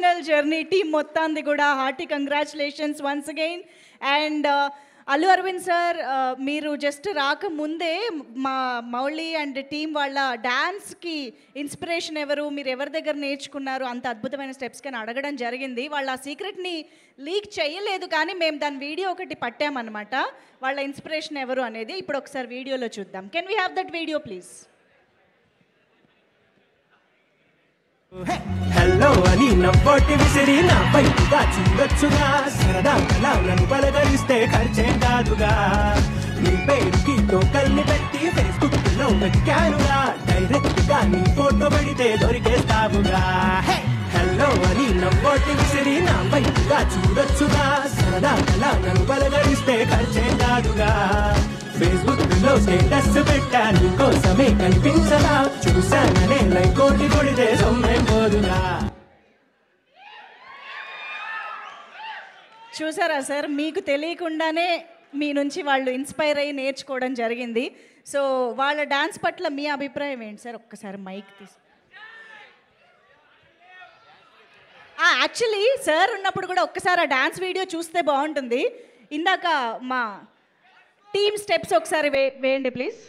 Inspirational journey team మొత్తాన్ని కూడా hearty congratulations once again. And Allu Aravind sir, మీరు జస్ట్ రాకముందే మా మౌళి అండ్ టీం వాళ్ళ డ్యాన్స్కి ఇన్స్పిరేషన్ ఎవరు, మీరు ఎవరి దగ్గర నేర్చుకున్నారు, అంత అద్భుతమైన స్టెప్స్ కానీ అడగడం జరిగింది. వాళ్ళ ఆ సీక్రెట్ని లీక్ చేయలేదు, కానీ మేము దాని వీడియో ఒకటి పట్టామన్నమాట, వాళ్ళ ఇన్స్పిరేషన్ ఎవరు అనేది. ఇప్పుడు ఒకసారి వీడియోలో చూద్దాం. Can we have that video please? Hello అని నవ్వొట్టి విసిరి నా బయటగా చూడొచ్చుగా, సరదా నన్ను పలకరిస్తే ఖర్చే కాదుగా, నీ పేరుకి టోకల్ని పెట్టి ఫేస్బుక్ లో వెతికానుగా, డైరెక్ట్ గా నీ ఫోటో పెడితే దొరికేస్తావుగా. హలో అని నవ్వొట్టి విసిరి నా బయటగా చూడొచ్చుగా, సరదా నన్ను పలకరిస్తే ఖర్చే కాదుగా, ఫేస్బుక్ లో స్టేటస్ పెట్టా నీకోసమే కనిపించదా, చూసాననే లైక్ కోటి కొడితే సొమ్మేం పోదుగా. చూసారా సార్, మీకు తెలియకుండానే మీ నుంచి వాళ్ళు ఇన్స్పైర్ అయ్యి నేర్చుకోవడం జరిగింది. సో వాళ్ళ డాన్స్ పట్ల మీ అభిప్రాయం ఏంటి సార్? ఒక్కసారి మైక్ తీసి. యాక్చువల్లీ సార్ ఉన్నప్పుడు కూడా ఒక్కసారి ఆ డాన్స్ వీడియో చూస్తే బాగుంటుంది. ఇందాక మా టీమ్ స్టెప్స్ ఒకసారి వేయండి ప్లీజ్.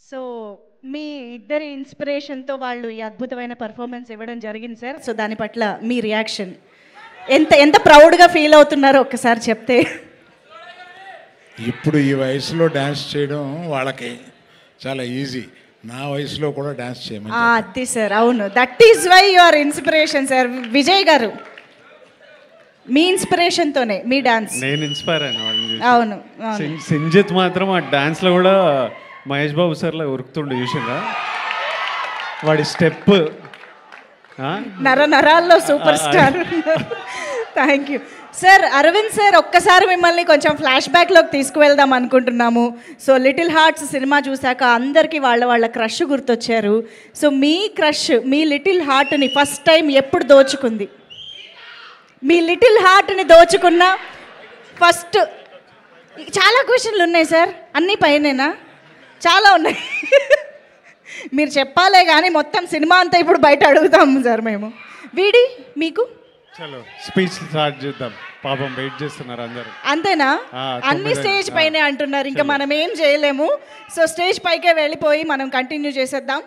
సో మీ ఇద్దరి ఇన్స్పిరేషన్తో వాళ్ళు ఈ అద్భుతమైన పర్ఫార్మెన్స్ ఇవ్వడం జరిగింది సార్. సో దాని పట్ల మీ రియాక్షన్, ఎంత ప్రౌడ్గా ఫీల్ అవుతున్నారో ఒక్కసారి చెప్తే. ఇప్పుడు ఈ వయసులో డ్యాన్స్ చేయడం వాళ్ళకి చాలా ఈజీ, నా వయసులో కూడా డ్యాన్స్ చేయమని. అది సార్, అవును, that is why your inspiration sir. Vijay garu, మీ ఇన్స్పిరేషన్తోనే మీ డాన్స్. నేను ఇన్స్పైర్ అయినా వాళ్ళని. అవును, సింజిత్ మాత్రం ఆ డాన్స్లో కూడా మహేష్ బాబు సార్లా ఉరుకుతుండే చూసిందా, వాడి స్టెప్ నరాల్లో super star. Thank you sir. Aravind sir, ఒక్కసారి మిమ్మల్ని కొంచెం ఫ్లాష్ బ్యాక్లోకి తీసుకువెళ్దాం అనుకుంటున్నాము. సో లిటిల్ హార్ట్స్ సినిమా చూశాక అందరికీ వాళ్ళ క్రష్ గుర్తొచ్చారు. సో మీ క్రష్, మీ లిటిల్ హార్ట్ని ఫస్ట్ టైం ఎప్పుడు దోచుకుంది? మీ లిటిల్ హార్ట్ని దోచుకున్న ఫస్ట్. చాలా క్వశ్చన్లు ఉన్నాయి సార్, అన్నీ పైనేనా? చాలా ఉన్నాయి. మీరు చెప్పాలే కానీ మొత్తం సినిమా అంతా ఇప్పుడు బయట అడుగుతాము సార్ మేము. వీడి మీకు చలో స్పీచ్ స్టార్ట్ చేద్దాం, పాపం వెయిట్ చేస్తున్నారు అందరు. అంతేనా? అన్ని స్టేజ్ పైనే అంటున్నారు, ఇంకా మనం ఏం చేయలేము. సో స్టేజ్ పైకే వెళ్ళిపోయి మనం కంటిన్యూ చేసేద్దాం.